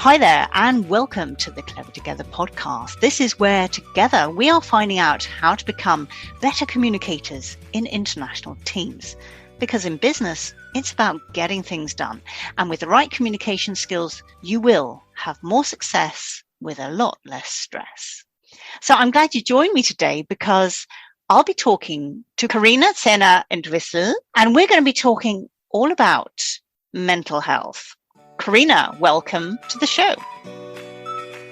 Hi there, and welcome to the Clever Together podcast. This is where together we are finding out how to become better communicators in international teams. Because in business, it's about getting things done. And with the right communication skills, you will have more success with a lot less stress. So I'm glad you joined me today because I'll be talking to Karina Entwistle, and we're going to be talking all about mental health. Karina, welcome to the show.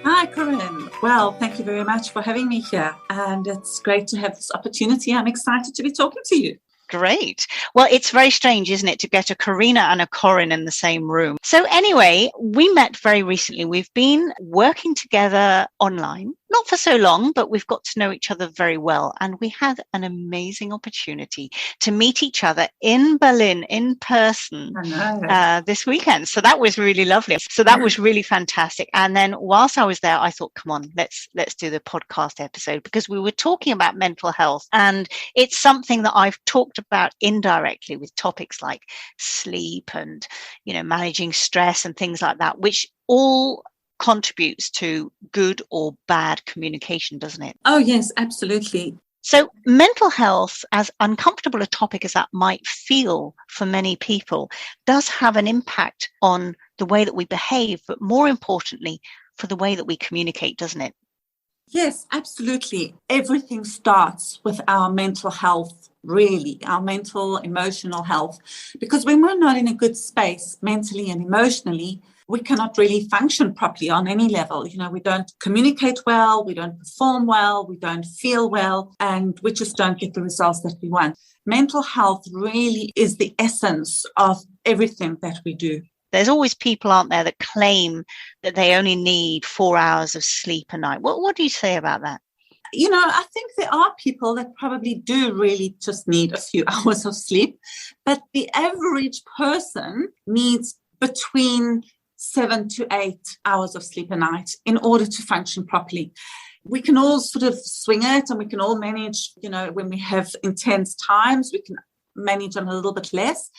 Hi, Corinne. Well, thank you very much for having me here. And it's great to have this opportunity. I'm excited to be talking to you. Great. Well, it's very strange, isn't it, to get a Karina and a Corinne in the same room. So anyway, we met very recently. We've been working together online, not for so long, but we've got to know each other very well. And we had an amazing opportunity to meet each other in Berlin in person this weekend. So that was really lovely. So that was really fantastic. And then whilst I was there, I thought, come on, let's do the podcast episode, because we were talking about mental health. And it's something that I've talked about indirectly with topics like sleep and, managing stress and things like that, which all contributes to good or bad communication, doesn't it? Oh, yes, absolutely. So mental health, as uncomfortable a topic as that might feel for many people, does have an impact on the way that we behave, but more importantly, for the way that we communicate, doesn't it? Yes, absolutely. Everything starts with our mental health, really, our mental, emotional health. Because when we're not in a good space mentally and emotionally, we cannot really function properly on any level. We don't communicate well, we don't perform well, we don't feel well, and we just don't get the results that we want. Mental health really is the essence of everything that we do. There's always people, aren't there, that claim that they only need 4 hours of sleep a night. What do you say about that? I think there are people that probably do really just need a few hours of sleep, but the average person needs between 7 to 8 hours of sleep a night in order to function properly. We can all sort of swing it, and we can all manage, when we have intense times, we can manage on a little bit less.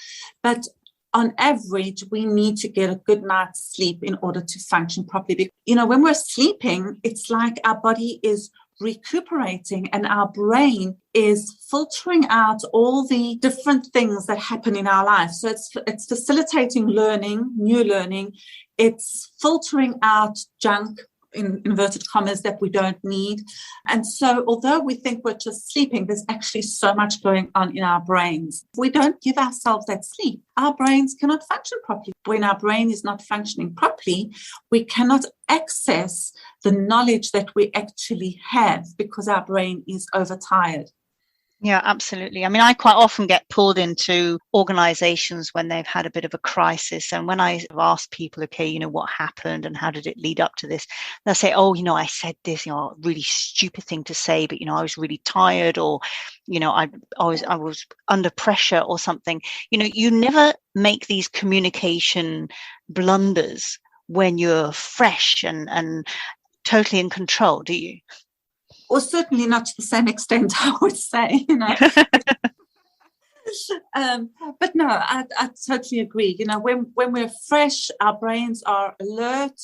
But on average, we need to get a good night's sleep in order to function properly. When we're sleeping, it's like our body is recuperating and our brain is filtering out all the different things that happen in our life. So it's facilitating learning, new learning. It's filtering out junk, in inverted commas, that we don't need. And so although we think we're just sleeping, there's actually so much going on in our brains. If we don't give ourselves that sleep, our brains cannot function properly. When our brain is not functioning properly, we cannot access the knowledge that we actually have because our brain is overtired. Yeah, absolutely. I mean, I quite often get pulled into organizations when they've had a bit of a crisis. And when I ask people, okay, what happened and how did it lead up to this? They'll say, oh, I said this, a really stupid thing to say, but, I was really tired, or, I was under pressure or something. You never make these communication blunders when you're fresh and totally in control, do you? Or certainly not to the same extent, I would say, But no, I totally agree. When we're fresh, our brains are alert.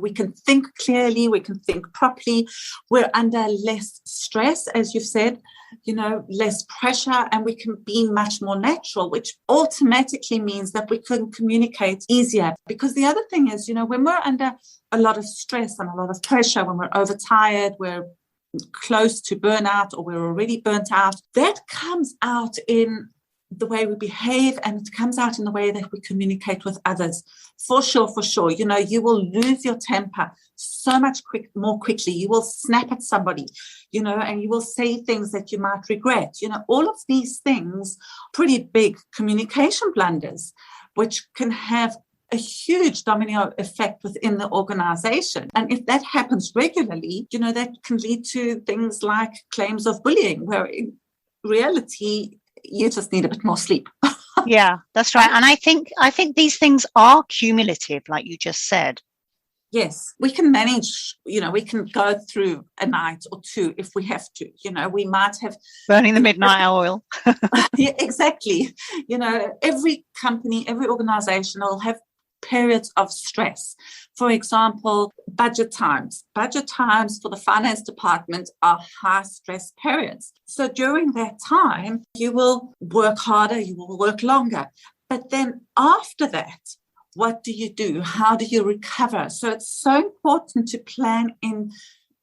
We can think clearly, we can think properly. We're under less stress, as you've said, less pressure, and we can be much more natural, which automatically means that we can communicate easier. Because the other thing is, when we're under a lot of stress and a lot of pressure, when we're overtired, we're close to burnout, or we're already burnt out, that comes out in the way we behave, and it comes out in the way that we communicate with others. For sure. You will lose your temper so much more quickly. You will snap at somebody, and you will say things that you might regret. All of these things, pretty big communication blunders, which can have a huge domino effect within the organization. And if that happens regularly, that can lead to things like claims of bullying, where in reality, you just need a bit more sleep. Yeah, that's right. And I think these things are cumulative, like you just said. Yes, we can manage, we can go through a night or two if we have to, we might have... Burning the midnight oil. Yeah, exactly. Every company, every organization will have periods of stress. For example, budget times. Budget times for the finance department are high stress periods. So during that time, you will work harder, you will work longer. But then after that, what do you do? How do you recover? So it's so important to plan in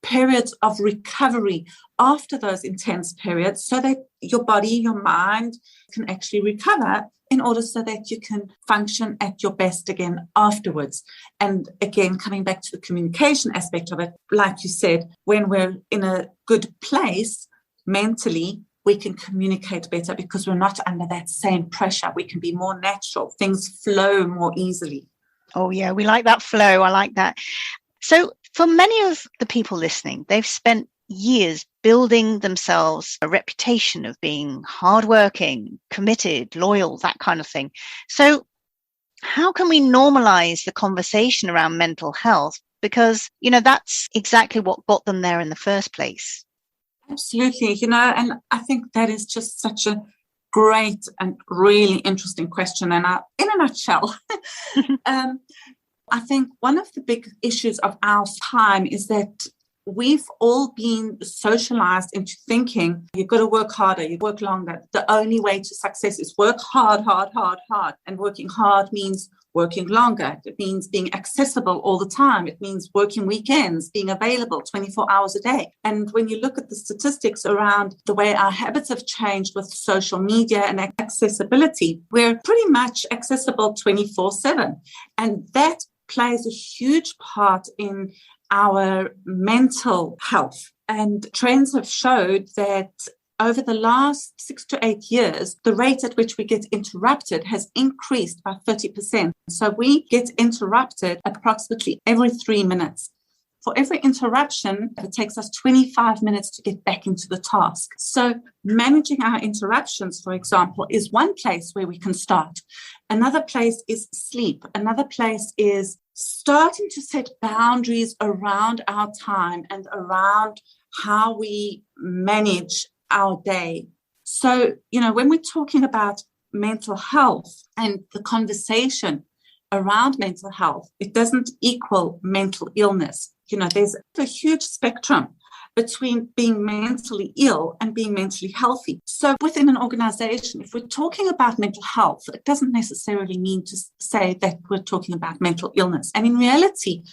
periods of recovery after those intense periods so that your body, your mind can actually recover in order so that you can function at your best again afterwards. And again, coming back to the communication aspect of it, like you said, when we're in a good place mentally, we can communicate better because we're not under that same pressure. We can be more natural. Things flow more easily. Oh, yeah, we like that flow. I like that. So for many of the people listening, they've spent years building themselves a reputation of being hardworking, committed, loyal, that kind of thing. So how can we normalize the conversation around mental health? Because, that's exactly what got them there in the first place. Absolutely. And I think that is just such a great and really interesting question. And in a nutshell, I think one of the big issues of our time is that we've all been socialized into thinking you've got to work harder, you work longer. The only way to success is work hard, hard, hard, hard. And working hard means working longer. It means being accessible all the time. It means working weekends, being available 24 hours a day. And when you look at the statistics around the way our habits have changed with social media and accessibility, we're pretty much accessible 24/7. And that plays a huge part in our mental health. And trends have showed that over the last 6 to 8 years, the rate at which we get interrupted has increased by 30%. So we get interrupted approximately every 3 minutes. For every interruption, it takes us 25 minutes to get back into the task. So managing our interruptions, for example, is one place where we can start. Another place is sleep. Another place is starting to set boundaries around our time and around how we manage our day. So, when we're talking about mental health and the conversation around mental health, it doesn't equal mental illness. There's a huge spectrum between being mentally ill and being mentally healthy. So within an organization, if we're talking about mental health, it doesn't necessarily mean to say that we're talking about mental illness. And in reality,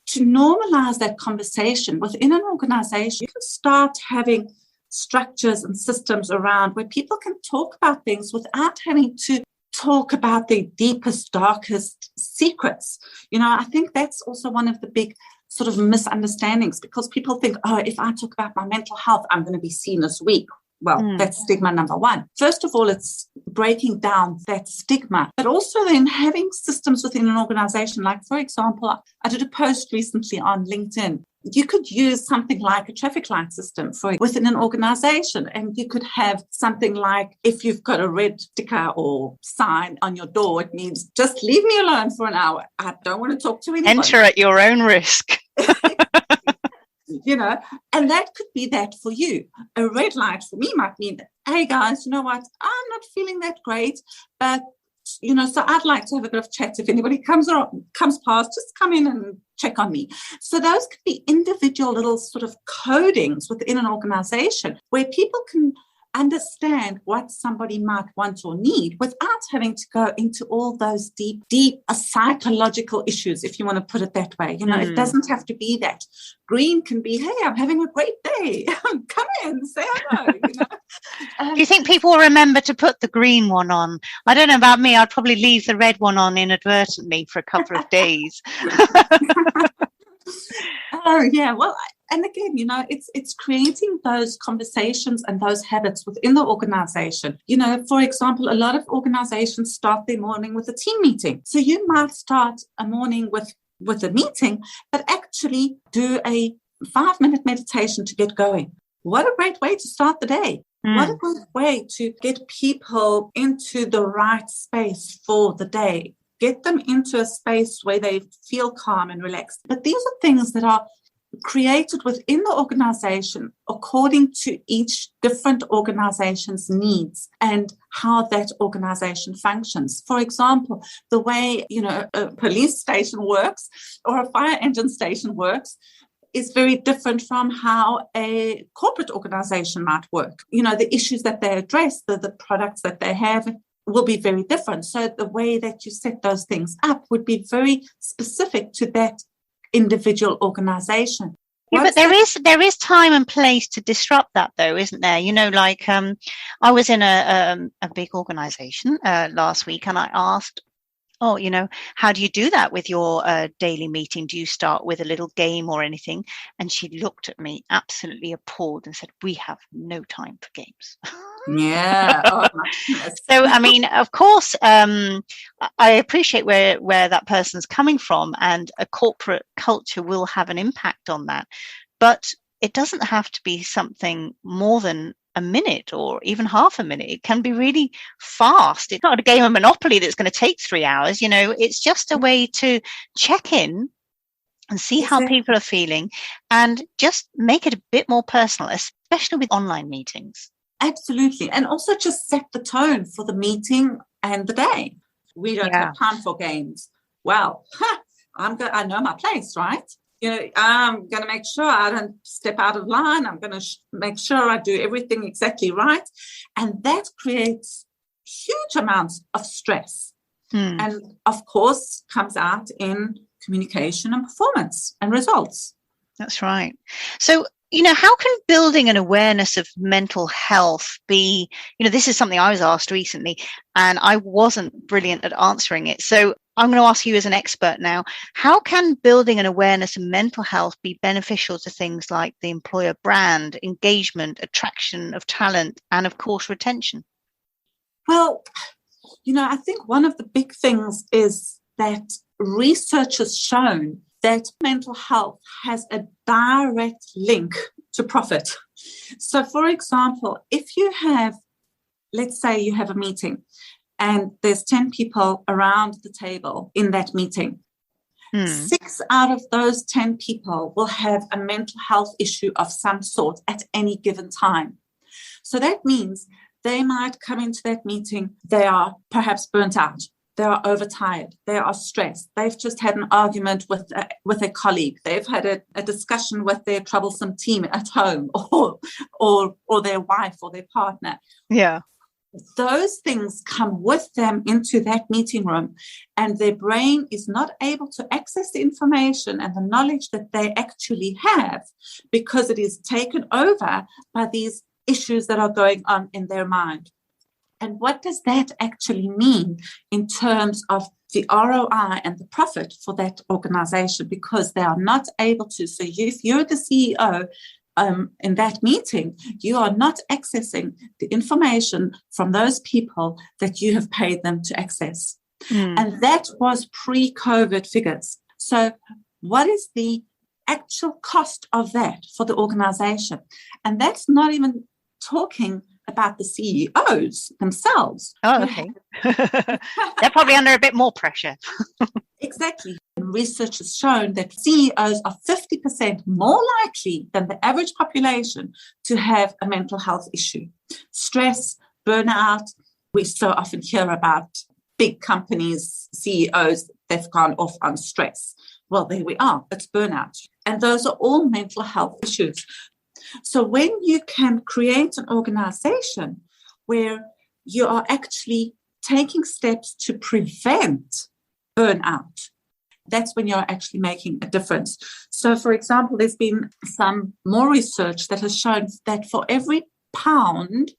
to normalize that conversation within an organization, you can start having structures and systems around where people can talk about things without having to talk about their deepest, darkest secrets. I think that's also one of the big sort of misunderstandings, because people think, if I talk about my mental health, I'm going to be seen as weak. Well, that's stigma number one. First of all, it's breaking down that stigma, but also then having systems within an organization. Like, for example, I did a post recently on LinkedIn. You could use something like a traffic light system within an organization. And you could have something like, if you've got a red sticker or sign on your door, it means just leave me alone for an hour. I don't want to talk to anyone. Enter at your own risk. And that could be that for you. A red light for me might mean, hey guys, you know what? I'm not feeling that great, but so I'd like to have a bit of chat. If anybody comes past, just come in and check on me. So those could be individual little sort of codings within an organization where people can understand what somebody might want or need without having to go into all those deep psychological issues, if you want to put it that way. It doesn't have to be that. Green can be, hey, I'm having a great day. Come in, say hello. Do you think people will remember to put the green one on? I don't know about me. I'd probably leave the red one on inadvertently for a couple of days. Oh, yeah. Well, and again, it's creating those conversations and those habits within the organization. For example, a lot of organizations start their morning with a team meeting. So you might start a morning with a meeting, but actually do a 5-minute meditation to get going. What a great way to start the day. What a great way to get people into the right space for the day. Get them into a space where they feel calm and relaxed. But these are things that are created within the organization according to each different organization's needs and how that organization functions. For example, the way, a police station works or a fire engine station works is very different from how a corporate organization might work. The issues that they address, the products that they have will be very different. So the way that you set those things up would be very specific to that individual organization. Yeah, but there is time and place to disrupt that, though, isn't there? I was in a big organization last week, and I asked, how do you do that with your daily meeting? Do you start with a little game or anything? And she looked at me absolutely appalled and said, we have no time for games. Yeah. Oh, my goodness. So, I mean, of course, I appreciate where that person's coming from, and a corporate culture will have an impact on that. But it doesn't have to be something more than a minute or even half a minute. It can be really fast. It's not a game of Monopoly that's going to take 3 hours. It's just a way to check in and see how people are feeling and just make it a bit more personal, especially with online meetings. Absolutely. And also just set the tone for the meeting and the day. We don't have time for games. Well, I know my place, right? I'm going to make sure I don't step out of line. I'm going to make sure I do everything exactly right. And that creates huge amounts of stress. And, of course, comes out in communication and performance and results. That's right. So, how can building an awareness of mental health be, this is something I was asked recently and I wasn't brilliant at answering it. So I'm going to ask you as an expert now, how can building an awareness of mental health be beneficial to things like the employer brand, engagement, attraction of talent, and of course, retention? Well, I think one of the big things is that research has shown that mental health has a direct link to profit. So, for example, if you have, let's say you have a meeting and there's 10 people around the table in that meeting, 6 out of those 10 people will have a mental health issue of some sort at any given time. So that means they might come into that meeting, they are perhaps burnt out. They are overtired. They are stressed. They've just had an argument with a colleague. They've had a discussion with their troublesome team at home, or their wife or their partner. Yeah, those things come with them into that meeting room, and their brain is not able to access the information and the knowledge that they actually have because it is taken over by these issues that are going on in their mind. And what does that actually mean in terms of the ROI and the profit for that organization? Because they are not able to. So if you're the CEO in that meeting, you are not accessing the information from those people that you have paid them to access. And that was pre-COVID figures. So what is the actual cost of that for the organization? And that's not even talking about the CEOs themselves. Oh, okay. They're probably under a bit more pressure. Exactly. Research has shown that CEOs are 50% more likely than the average population to have a mental health issue. Stress, burnout. We so often hear about big companies, CEOs, they've gone off on stress. Well, there we are. It's burnout. And those are all mental health issues. So when you can create an organization where you are actually taking steps to prevent burnout, that's when you're actually making a difference. So, for example, there's been some more research that has shown that for every pound,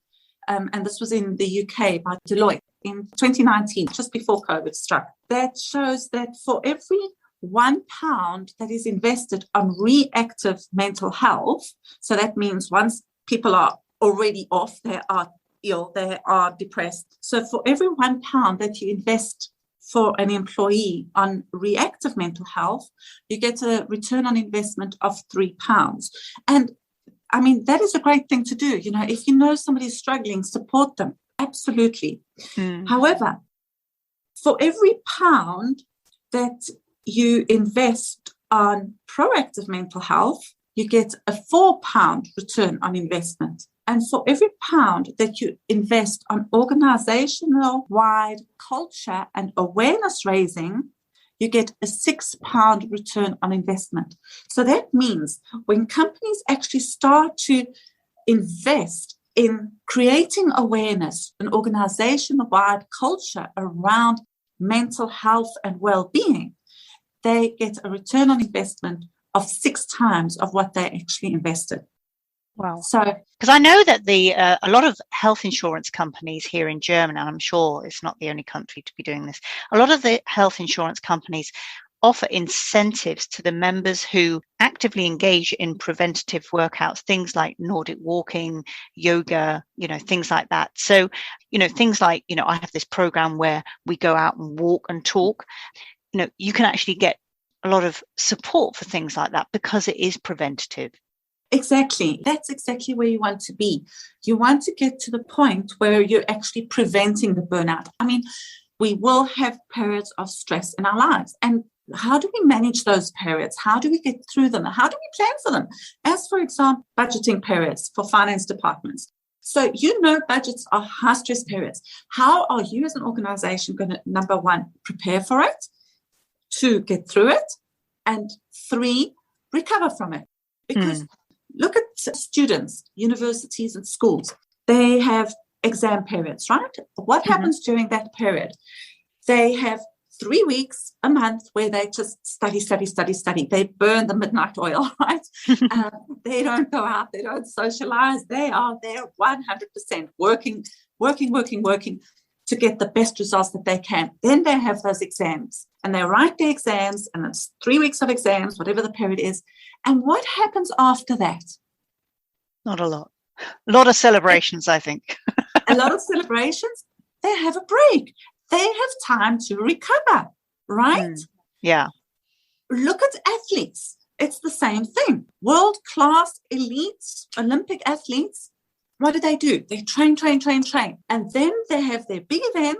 and this was in the UK by Deloitte in 2019, just before COVID struck, that shows that for every £1 that is invested on reactive mental health, so that means once people are already off, they are ill, they are depressed. So for every £1 that you invest for an employee on reactive mental health, you get a return on investment of £3. And I mean, that is a great thing to do. If you know somebody's struggling, support them. Absolutely. However, for every pound that you invest on proactive mental health, you get a £4 return on investment. And for every pound that you invest on organizational-wide culture and awareness raising, you get a £6 return on investment. So that means when companies actually start to invest in creating awareness, an organization-wide culture around mental health and well-being, they get a return on investment of 6 times of what they actually invested. Wow. So, because I know that a lot of health insurance companies here in Germany, and I'm sure it's not the only country to be doing this, a lot of the health insurance companies offer incentives to the members who actively engage in preventative workouts, things like Nordic walking, yoga, things like that. So, things like, I have this program where we go out and walk and talk. You can actually get a lot of support for things like that because it is preventative. Exactly. That's exactly where you want to be. You want to get to the point where you're actually preventing the burnout. I mean, we will have periods of stress in our lives. And how do we manage those periods? How do we get through them? How do we plan for them? As, for example, budgeting periods for finance departments. So, budgets are high stress periods. How are you as an organization going to, number one, prepare for it, 2, get through it, and 3, recover from it? Because look at students, universities and schools. They have exam periods, right? What happens during that period? They have 3 weeks, a month, where they just study. They burn the midnight oil, right? They don't go out. They don't socialize. They are there 100% working to get the best results that they can. Then they have those exams and they write their exams, and it's 3 weeks of exams, whatever the period is. And what happens after that? Not a lot. A lot of celebrations, I think. A lot of celebrations. They have a break. They have time to recover, right? Yeah. Look at athletes. It's the same thing. World-class elites, Olympic athletes, what do? They train. And then they have their big event.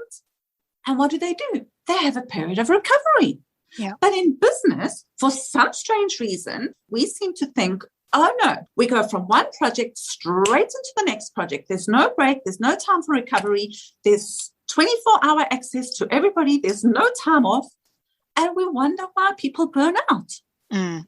And what do? They have a period of recovery. Yeah. But in business, for some strange reason, we seem to think, oh no, we go from one project straight into the next project. There's no break. There's no time for recovery. There's 24-hour access to everybody. There's no time off. And we wonder why people burn out.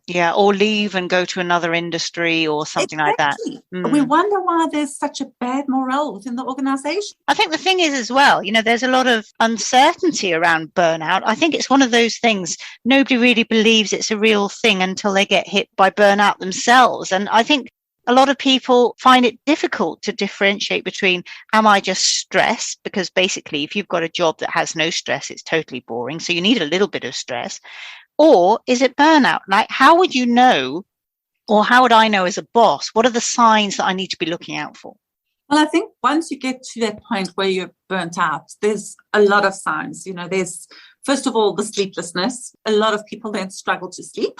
Yeah, or leave and go to another industry or something like that. We wonder why there's such a bad morale within the organization. I think the thing is as well, there's a lot of uncertainty around burnout. I think it's one of those things, nobody really believes it's a real thing until they get hit by burnout themselves. And I think a lot of people find it difficult to differentiate between, am I just stressed? Because basically, if you've got a job that has no stress, it's totally boring. So you need a little bit of stress. Or is it burnout? Like, how would you know, or how would I know as a boss? What are the signs that I need to be looking out for? Well, I think once you get to that point where you're burnt out, there's a lot of signs. There's, first of all, the sleeplessness. A lot of people then struggle to sleep.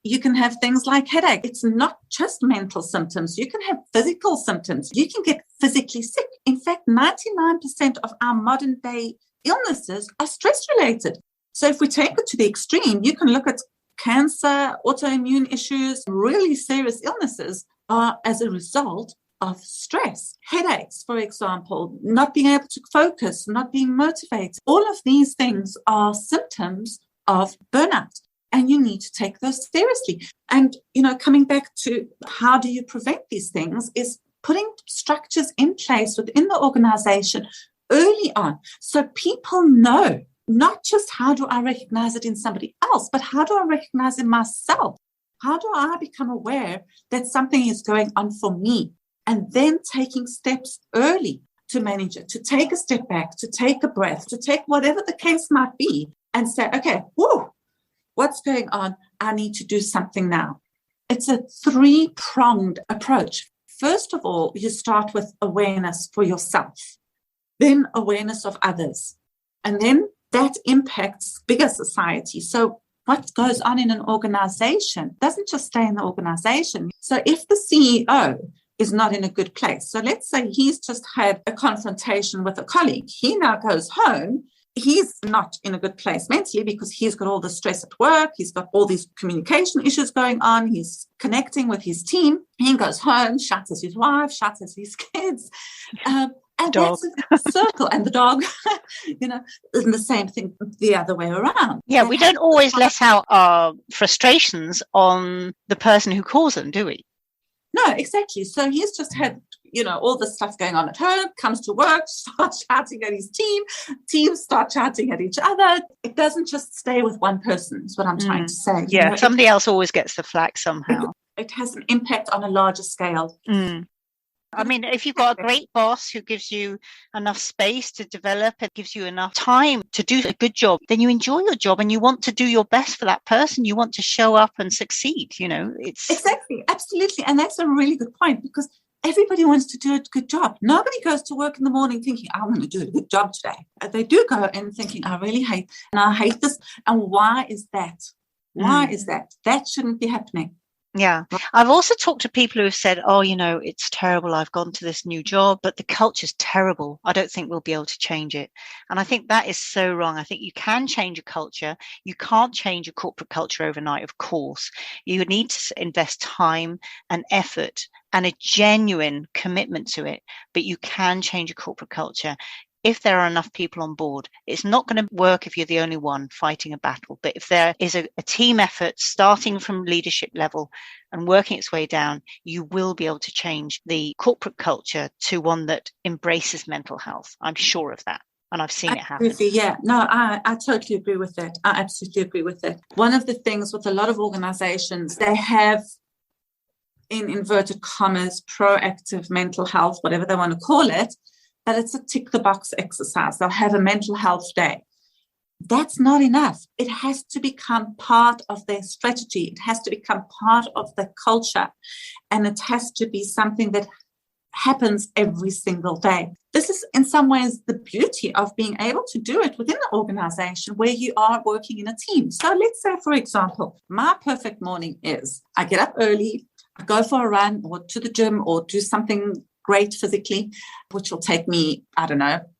You can have things like headache. It's not just mental symptoms. You can have physical symptoms. You can get physically sick. In fact, 99% of our modern day illnesses are stress related. So if we take it to the extreme, you can look at cancer, autoimmune issues, really serious illnesses are as a result of stress. Headaches, for example, not being able to focus, not being motivated. All of these things are symptoms of burnout, and you need to take those seriously. And, coming back to how do you prevent these things is putting structures in place within the organization early on so people know. Not just how do I recognize it in somebody else, but how do I recognize it myself? How do I become aware that something is going on for me? And then taking steps early to manage it, to take a step back, to take a breath, to take whatever the case might be and say, okay, what's going on? I need to do something now. It's a 3-pronged approach. First of all, you start with awareness for yourself, then awareness of others, and then that impacts bigger society. So what goes on in an organization doesn't just stay in the organization. So if the CEO is not in a good place, so let's say he's just had a confrontation with a colleague, he now goes home he's not in a good place mentally because he's got all the stress at work. He's got all these communication issues going on. He's connecting with his team. He goes home, shatters his wife, shatters his kids. And dog. that's a circle. And the dog, and the same thing the other way around. Yeah, we don't always let out our frustrations on the person who calls them, do we? No, exactly. So he's just had, all this stuff going on at home, comes to work, starts shouting at his teams start shouting at each other. It doesn't just stay with one person, is what I'm trying to say. Yeah, somebody else always gets the flack somehow. It has an impact on a larger scale. I mean, if you've got a great boss who gives you enough space to develop, it gives you enough time to do a good job, then you enjoy your job and you want to do your best for that person. You want to show up and succeed, it's exactly, absolutely. And that's a really good point, because everybody wants to do a good job. Nobody goes to work in the morning thinking, I want to do a good job today. They do go in thinking, I hate this. And why is that? Why is that? That shouldn't be happening. Yeah. I've also talked to people who have said, it's terrible. I've gone to this new job, but the culture's terrible. I don't think we'll be able to change it. And I think that is so wrong. I think you can change a culture. You can't change a corporate culture overnight, of course. You need to invest time and effort and a genuine commitment to it. But you can change a corporate culture if there are enough people on board. It's not going to work if you're the only one fighting a battle. But if there is a team effort starting from leadership level and working its way down, you will be able to change the corporate culture to one that embraces mental health. I'm sure of that. And I've seen it happen. Yeah, no, I totally agree with that. I absolutely agree with that. One of the things with a lot of organizations, they have, in inverted commas, proactive mental health, whatever they want to call it, but it's a tick the box exercise. They'll have a mental health day. That's not enough. It has to become part of their strategy. It has to become part of their culture. And it has to be something that happens every single day. This is in some ways the beauty of being able to do it within the organization where you are working in a team. So let's say, for example, my perfect morning is I get up early, I go for a run or to the gym or do something great physically, which will take me,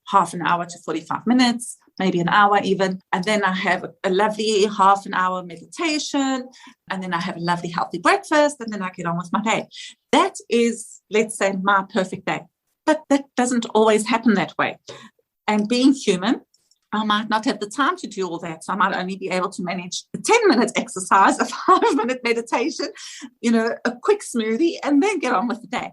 half an hour to 45 minutes, maybe an hour even. And then I have a lovely half an hour meditation. And then I have a lovely healthy breakfast. And then I get on with my day. That is, let's say, my perfect day. But that doesn't always happen that way. And being human, I might not have the time to do all that. So I might only be able to manage a 10-minute exercise, a 5-minute meditation, a quick smoothie, and then get on with the day.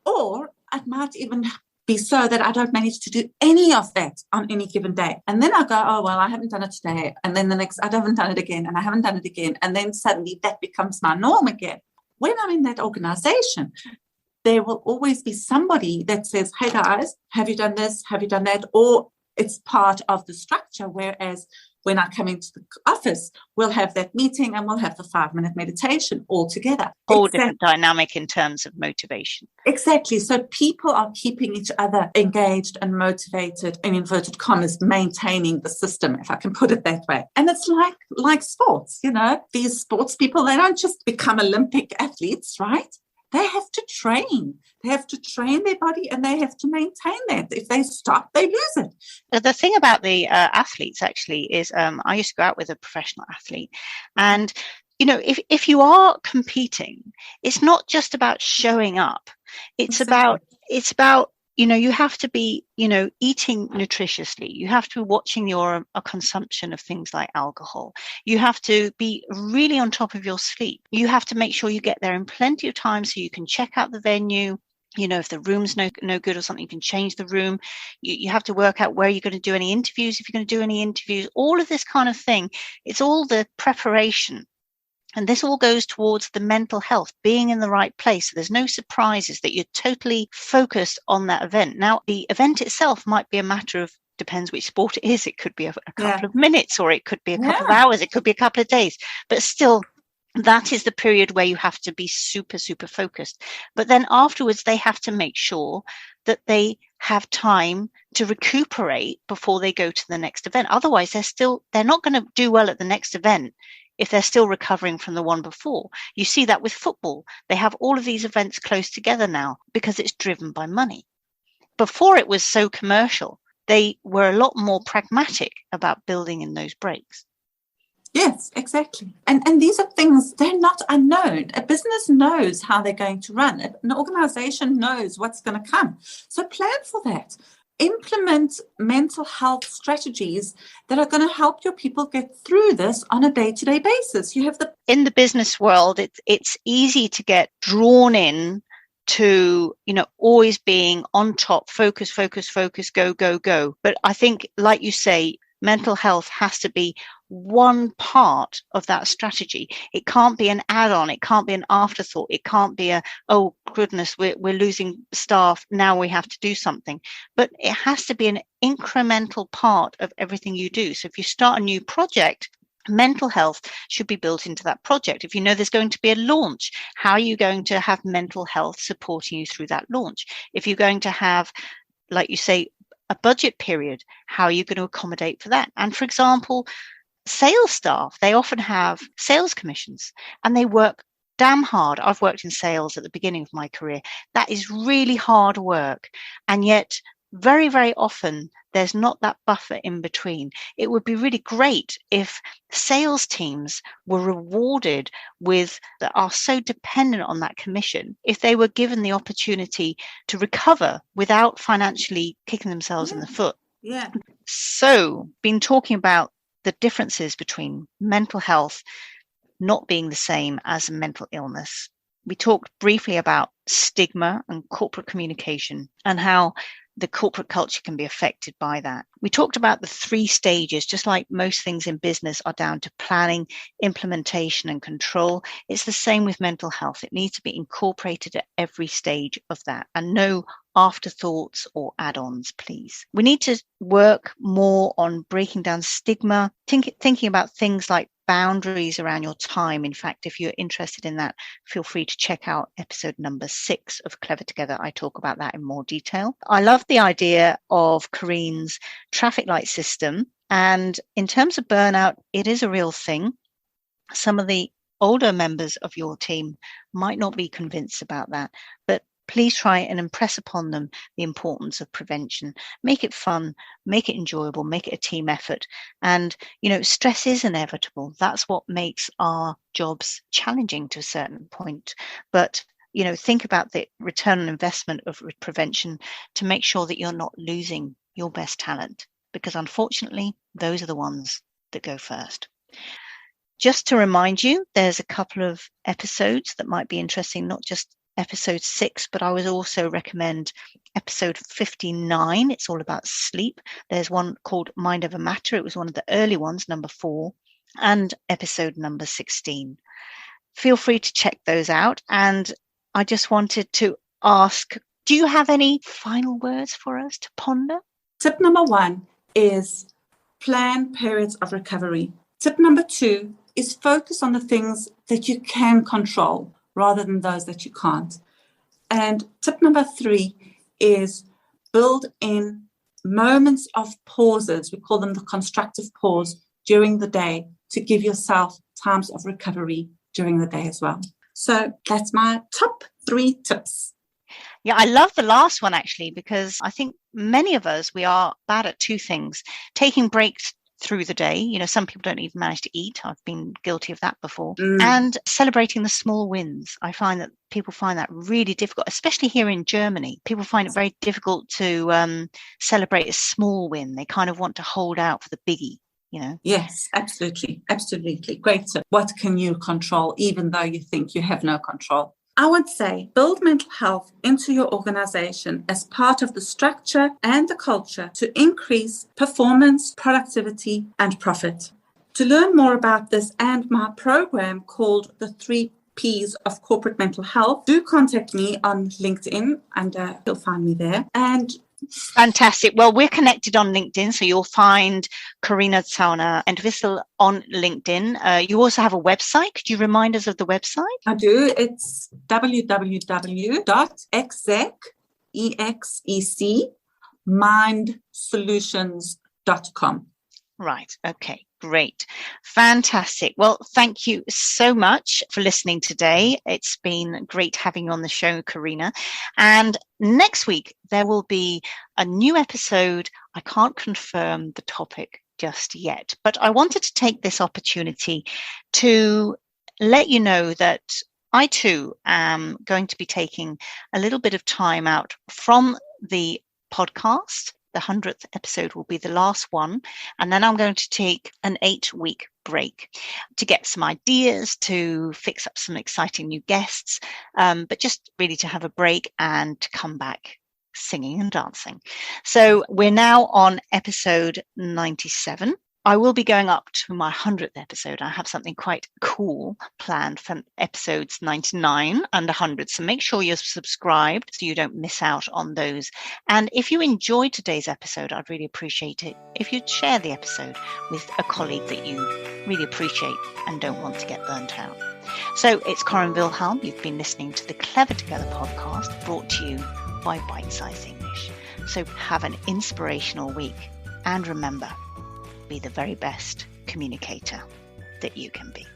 Or it might even be so that I don't manage to do any of that on any given day. And then I go, I haven't done it today. And then the next, I haven't done it again. And I haven't done it again. And then suddenly that becomes my norm again. When I'm in that organization, there will always be somebody that says, hey guys, have you done this? Have you done that? Or it's part of the structure. Whereas when I come into the office, we'll have that meeting and we'll have the 5-minute meditation all together. Whole different dynamic in terms of motivation. Exactly. So people are keeping each other engaged and motivated, in inverted commas, maintaining the system, if I can put it that way. And it's like sports, these sports people, they don't just become Olympic athletes, right? They have to train. They have to train their body and they have to maintain that. If they stop, they lose it. The thing about the athletes actually is I used to go out with a professional athlete. And, if you are competing, it's not just about showing up. It's about you have to be, eating nutritiously. You have to be watching your consumption of things like alcohol. You have to be really on top of your sleep. You have to make sure you get there in plenty of time so you can check out the venue. If the room's no good or something, you can change the room. You have to work out where you're going to do any interviews, if you're going to do any interviews, all of this kind of thing. It's all the preparation. And this all goes towards the mental health, being in the right place. So there's no surprises, that you're totally focused on that event. Now, the event itself might be a matter of, depends which sport it is. It could be a couple of minutes, or it could be a couple of hours. It could be a couple of days. But still, that is the period where you have to be super, super focused. But then afterwards, they have to make sure that they have time to recuperate before they go to the next event. Otherwise, they're not going to do well at the next event if they're still recovering from the one before. You see that with football. They have all of these events close together now because it's driven by money. Before, it was so commercial. they were a lot more pragmatic about building in those breaks. Yes, exactly. And these are things, they're not unknown. A business knows how they're going to run. An organization knows what's going to come. So plan for that. Implement mental health strategies that are going to help your people get through this on a day-to-day basis. In the business world, it's easy to get drawn in to, always being on top, focus, go. But I think, like you say, mental health has to be one part of that strategy. It can't be an add-on. It can't be an afterthought. It can't be oh goodness, we're losing staff. Now we have to do something. But it has to be an incremental part of everything you do. So if you start a new project, mental health should be built into that project. If you know there's going to be a launch, how are you going to have mental health supporting you through that launch? If you're going to have, like you say, a budget period, how are you going to accommodate for that? And for example, sales staff, they often have sales commissions and they work damn hard. I've worked in sales at the beginning of my career. That is really hard work. And yet very, very often there's not that buffer in between. It would be really great if sales teams were rewarded that are so dependent on that commission, if they were given the opportunity to recover without financially kicking themselves in the foot. Yeah. So, been talking about the differences between mental health not being the same as mental illness. We talked briefly about stigma and corporate communication and how the corporate culture can be affected by that. We talked about the 3 stages, just like most things in business are down to planning, implementation, and control. It's the same with mental health. It needs to be incorporated at every stage of that, and no afterthoughts or add-ons, please. We need to work more on breaking down stigma, thinking about things like boundaries around your time. In fact, if you're interested in that, feel free to check out episode number 6 of Clever Together. I talk about that in more detail. I love the idea of Corinne's traffic light system. And in terms of burnout, it is a real thing. Some of the older members of your team might not be convinced about that, but please try and impress upon them the importance of prevention. Make it fun, make it enjoyable, make it a team effort. And, stress is inevitable. That's what makes our jobs challenging to a certain point. But, think about the return on investment of prevention to make sure that you're not losing your best talent, because unfortunately, those are the ones that go first. Just to remind you, there's a couple of episodes that might be interesting, not just episode 6, but I would also recommend episode 59. It's all about sleep. There's one called Mind Over Matter. It was one of the early ones, number 4, and episode number 16. Feel free to check those out. And I just wanted to ask, do you have any final words for us to ponder? Tip number 1 is plan periods of recovery. Tip number 2 is focus on the things that you can control rather than those that you can't. And tip number 3 is build in moments of pauses. We call them the constructive pause during the day to give yourself times of recovery during the day as well. So that's my top 3 tips. Yeah, I love the last one actually, because I think many of us, we are bad at 2 things: taking breaks through the day. Some people don't even manage to eat. I've been guilty of that before. And celebrating the small wins. I find that people find that really difficult, especially here in Germany. People find it very difficult to celebrate a small win. They kind of want to hold out for the biggie. Yes, absolutely. Great tip. What can you control, even though you think you have no control? I would say build mental health into your organization as part of the structure and the culture to increase performance, productivity, and profit. To learn more about this and my program called The 3 Ps of Corporate Mental Health, do contact me on LinkedIn and you'll find me there. And fantastic. Well, we're connected on LinkedIn, so you'll find Karina Zauner and Wissel on LinkedIn. You also have a website. Could you remind us of the website? I do. It's www.mindsolutions.com. Right. Okay. Great. Fantastic. Well, thank you so much for listening today. It's been great having you on the show, Karina. And next week, there will be a new episode. I can't confirm the topic just yet, but I wanted to take this opportunity to let you know that I too am going to be taking a little bit of time out from the podcast. The 100th episode will be the last one. And then I'm going to take an 8-week break to get some ideas, to fix up some exciting new guests, but just really to have a break and to come back singing and dancing. So we're now on episode 97. I will be going up to my 100th episode. I have something quite cool planned for episodes 99 and 100. So make sure you're subscribed so you don't miss out on those. And if you enjoyed today's episode, I'd really appreciate it if you'd share the episode with a colleague that you really appreciate and don't want to get burnt out. So it's Corinne Wilhelm. You've been listening to the Clever Together podcast, brought to you by Bite Size English. So have an inspirational week, and remember, be the very best communicator that you can be.